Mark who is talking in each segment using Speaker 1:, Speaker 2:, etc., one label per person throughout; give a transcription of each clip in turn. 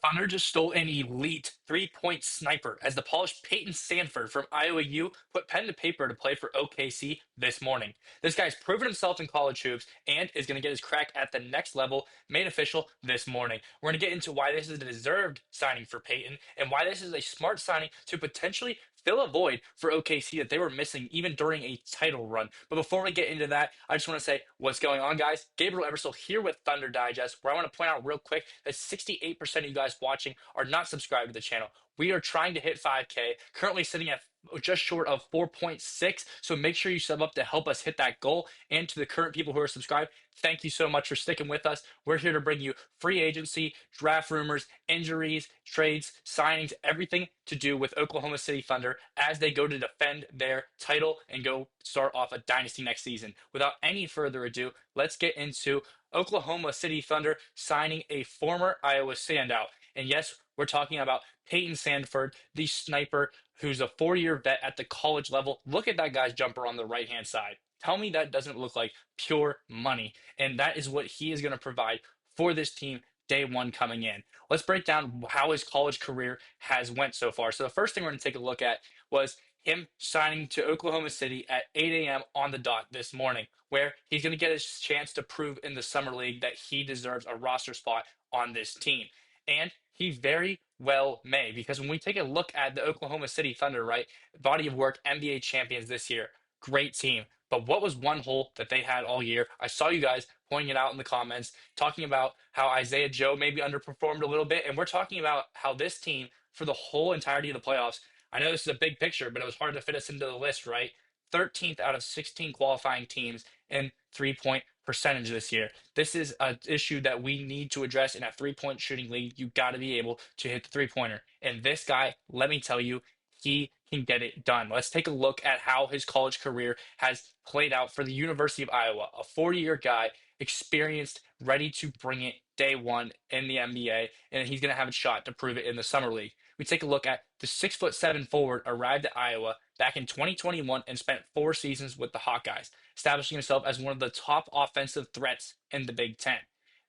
Speaker 1: Thunder just stole an elite three-point sniper as the polished Payton Sandfort from Iowa U put pen to paper to play for OKC this morning. This guy's proven himself in college hoops and is going to get his crack at the next level made official this morning. We're going to get into why this is a deserved signing for Payton and why this is a smart signing to potentially fill a void for OKC that they were missing even during a title run. But before we get into that, I just want to say what's going on, guys. Gabriel Ebersole here with Thunder Digest, where I want to point out real quick that 68% of you guys watching are not subscribed to the channel. We are trying to hit 5K, currently sitting at just short of 4.6. So make sure you sub up to help us hit that goal. And to the current people who are subscribed, thank you so much for sticking with us. We're here to bring you free agency, draft rumors, injuries, trades, signings, everything to do with Oklahoma City Thunder as they go to defend their title and go start off a dynasty next season. Without any further ado, let's get into Oklahoma City Thunder signing a former Iowa standout. And yes, we're talking about Payton Sandford, the sniper who's a 4-year vet at the college level. Look at that guy's jumper on the right hand side. Tell me that doesn't look like pure money. And that is what he is going to provide for this team day one coming in. Let's break down how his college career has went so far. So the first thing we're going to take a look at was him signing to Oklahoma City at 8 a.m. on the dot this morning, where he's going to get his chance to prove in the summer league that he deserves a roster spot on this team. And he very well may, because when we take a look at the Oklahoma City Thunder, right, body of work, NBA champions this year, great team. But what was one hole that they had all year? I saw you guys pointing it out in the comments, talking about how Isaiah Joe maybe underperformed a little bit. And we're talking about how this team, for the whole entirety of the playoffs, I know this is a big picture, but it was hard to fit us into the list, right? 13th out of 16 qualifying teams in 3-point percentage this year. This is an issue that we need to address in a 3-point shooting league. You got to be able to hit the 3-pointer. And this guy, let me tell you, he can get it done. Let's take a look at how his college career has played out for the University of Iowa, a 40-year guy, experienced, ready to bring it day one in the NBA, and he's going to have a shot to prove it in the summer league. We take a look at the 6'7" forward arrived at Iowa back in 2021 and spent 4 seasons with the Hawkeyes, establishing himself as one of the top offensive threats in the Big Ten.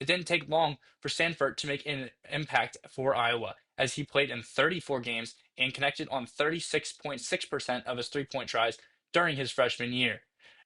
Speaker 1: It didn't take long for Stanford to make an impact for Iowa, as he played in 34 games and connected on 36.6% of his three-point tries during his freshman year.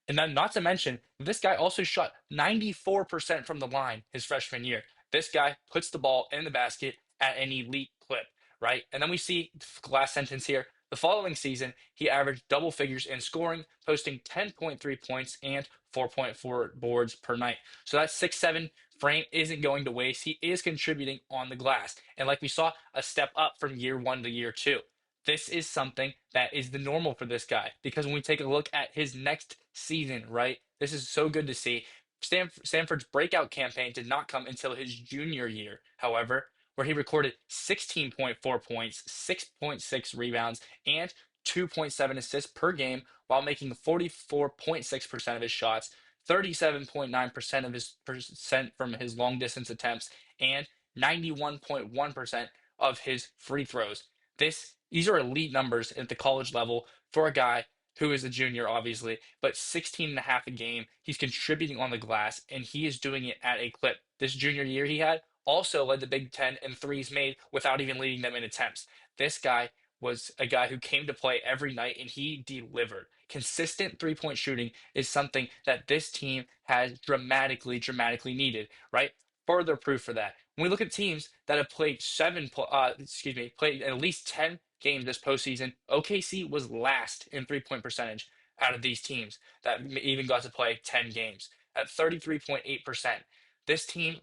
Speaker 1: And then, not to mention, this guy also shot 94% from the line his freshman year. This guy puts the ball in the basket at an elite clip, right? And then we see the last sentence here. The following season, he averaged double figures in scoring, posting 10.3 points and 4.4 boards per night. So that 6'7" frame isn't going to waste. He is contributing on the glass. And like we saw, a step up from year one to year two. This is something that is the normal for this guy, because when we take a look at his next season, right, this is so good to see. Stanford's breakout campaign did not come until his junior year, however, where he recorded 16.4 points, 6.6 rebounds, and 2.7 assists per game while making 44.6% of his shots, 37.9% of his percent from his long distance attempts, and 91.1% of his free throws. These are elite numbers at the college level for a guy who is a junior, obviously, but 16 and a half a game. He's contributing on the glass, and he is doing it at a clip. This junior year he had also led the Big Ten in threes made without even leading them in attempts. This guy was a guy who came to play every night, and he delivered. Consistent 3-point shooting is something that this team has dramatically needed, right? Further proof for that. When we look at teams that have played played at least 10 games this postseason, OKC was last in 3-point percentage out of these teams that even got to play 10 games at 33.8%. This team,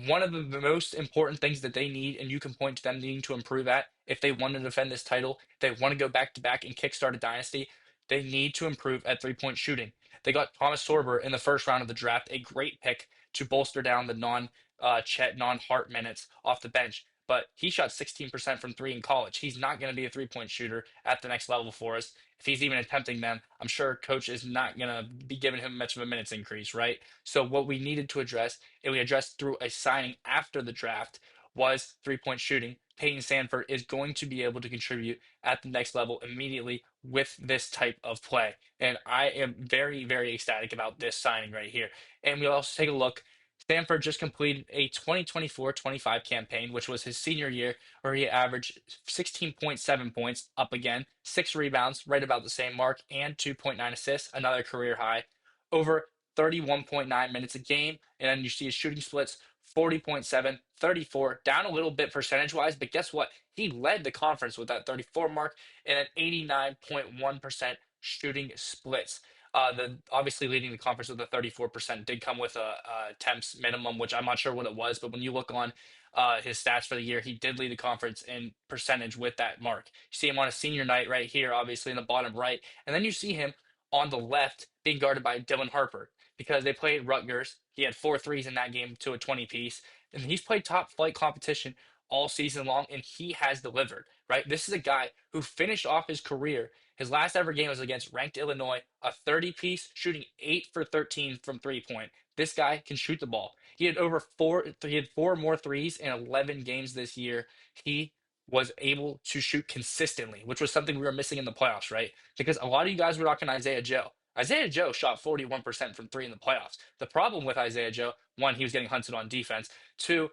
Speaker 1: one of the most important things that they need, and you can point to them needing to improve at if they want to defend this title, if they want to go back to back and kickstart a dynasty, they need to improve at 3-point shooting. They got Thomas Sorber in the first round of the draft, a great pick to bolster down the Chet, non-Hart minutes off the bench. But he shot 16% from three in college. He's not going to be a 3-point shooter at the next level for us. If he's even attempting them, I'm sure coach is not going to be giving him much of a minutes increase, right? So what we needed to address, and we addressed through a signing after the draft, was 3-point shooting. Payton Sandford is going to be able to contribute at the next level immediately with this type of play. And I am very ecstatic about this signing right here. And we'll also take a look. Stanford just completed a 2024-25 campaign, which was his senior year, where he averaged 16.7 points, up again, 6 rebounds, right about the same mark, and 2.9 assists, another career high, over 31.9 minutes a game. And then you see his shooting splits 40.7, 34, down a little bit percentage wise, but guess what? He led the conference with that 34 mark and an 89.1% shooting splits. The obviously leading the conference with a 34% did come with a temps minimum, which I'm not sure what it was, but when you look on his stats for the year, he did lead the conference in percentage with that mark. You see him on a senior night right here, obviously in the bottom right, and then you see him on the left being guarded by Dylan Harper because they played Rutgers. He had 4 threes in that game to a 20 piece, and he's played top flight competition all season long, and he has delivered. Right, this is a guy who finished off his career. His last ever game was against ranked Illinois, a 30 piece, shooting 8 for 13 from 3 point. This guy can shoot the ball. He had four more threes in 11 games this year. He was able to shoot consistently, which was something we were missing in the playoffs, right? Because a lot of you guys were knocking Isaiah Joe. Isaiah Joe shot 41% from three in the playoffs. The problem with Isaiah Joe, one, he was getting hunted on defense. Two,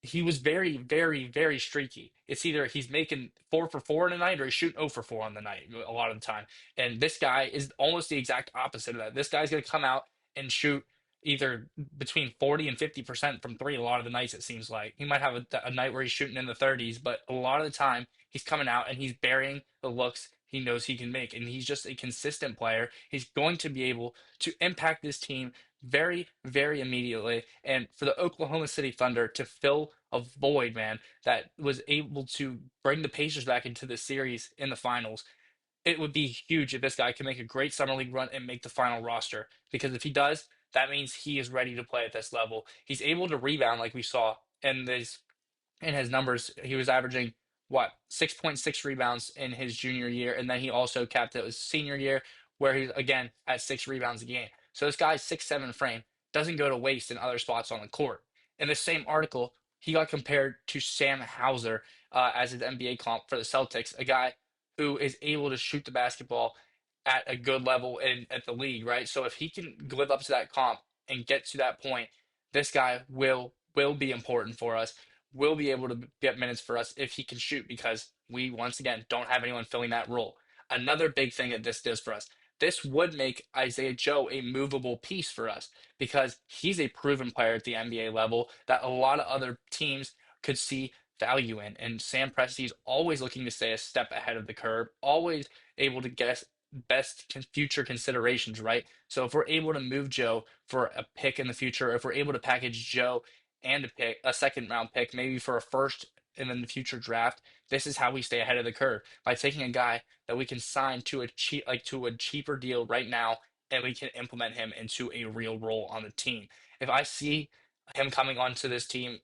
Speaker 1: he was very, very, very streaky. It's either he's making 4 for 4 in a night or he's shooting 0 for 4 on the night a lot of the time. And this guy is almost the exact opposite of that. This guy's going to come out and shoot either between 40 and 50% from three a lot of the nights, it seems like. He might have a night where he's shooting in the 30s, but a lot of the time he's coming out and he's burying the looks he knows he can make. And he's just a consistent player. He's going to be able to impact this team very, very immediately. And for the Oklahoma City Thunder to fill a void, man, that was able to bring the Pacers back into the series in the finals, it would be huge if this guy can make a great summer league run and make the final roster. Because if he does, that means he is ready to play at this level. He's able to rebound like we saw in his numbers. He was averaging what 6.6 rebounds in his junior year, and then he also capped it his senior year, where he's again at 6 rebounds a game. So this guy's 6'7" frame doesn't go to waste in other spots on the court. In the same article, he got compared to Sam Hauser as his NBA comp for the Celtics, a guy who is able to shoot the basketball at a good level in at the league, right? So if he can live up to that comp and get to that point, this guy will be important for us, will be able to get minutes for us if he can shoot because we once again don't have anyone filling that role. Another big thing that this does for us, this would make Isaiah Joe a movable piece for us because he's a proven player at the NBA level that a lot of other teams could see value in. And Sam Presti is always looking to stay a step ahead of the curve, always able to guess future considerations, right? So if we're able to move Joe for a pick in the future, if we're able to package Joe and a second round pick, maybe for a first and then the future draft, this is how we stay ahead of the curve by taking a guy that we can sign to a cheaper deal right now, and we can implement him into a real role on the team. If I see him coming onto this team,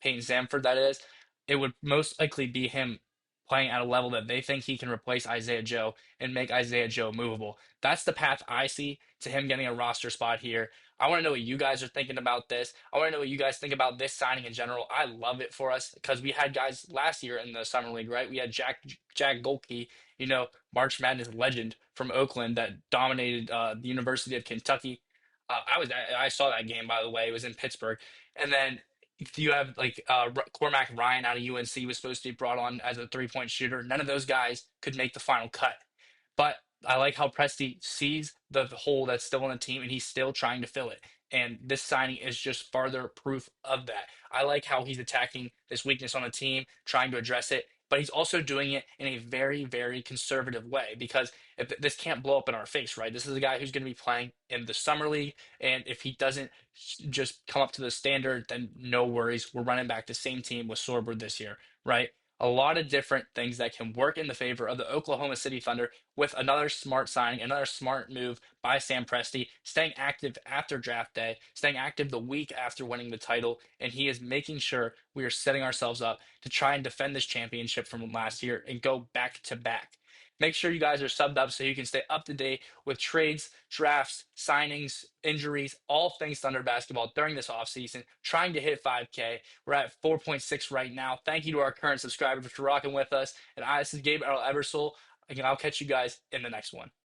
Speaker 1: Payton Sanford, that is, it would most likely be him playing at a level that they think he can replace Isaiah Joe and make Isaiah Joe movable. That's the path I see to him getting a roster spot here. I want to know what you guys are thinking about this. I want to know what you guys think about this signing in general. I love it for us because we had guys last year in the summer league, right? We had Jack Golke, March Madness legend from Oakland that dominated the University of Kentucky. I saw that game, by the way. It was in Pittsburgh, and then you have like Cormac Ryan out of UNC was supposed to be brought on as a 3 point shooter. None of those guys could make the final cut. But I like how Presti sees the hole that's still on the team and he's still trying to fill it. And this signing is just further proof of that. I like how he's attacking this weakness on the team, trying to address it, but he's also doing it in a very, very conservative way because if this can't blow up in our face, right? This is a guy who's going to be playing in the summer league, and if he doesn't just come up to the standard, then no worries. We're running back the same team with Sorber this year, right? A lot of different things that can work in the favor of the Oklahoma City Thunder with another smart signing, another smart move by Sam Presti, staying active after draft day, staying active the week after winning the title, and he is making sure we are setting ourselves up to try and defend this championship from last year and go back to back. Make sure you guys are subbed up so you can stay up to date with trades, drafts, signings, injuries, all things Thunder basketball during this offseason. Trying to hit 5K. We're at 4.6 right now. Thank you to our current subscribers for rocking with us. And this is Gabriel Ebersole. Again, I'll catch you guys in the next one.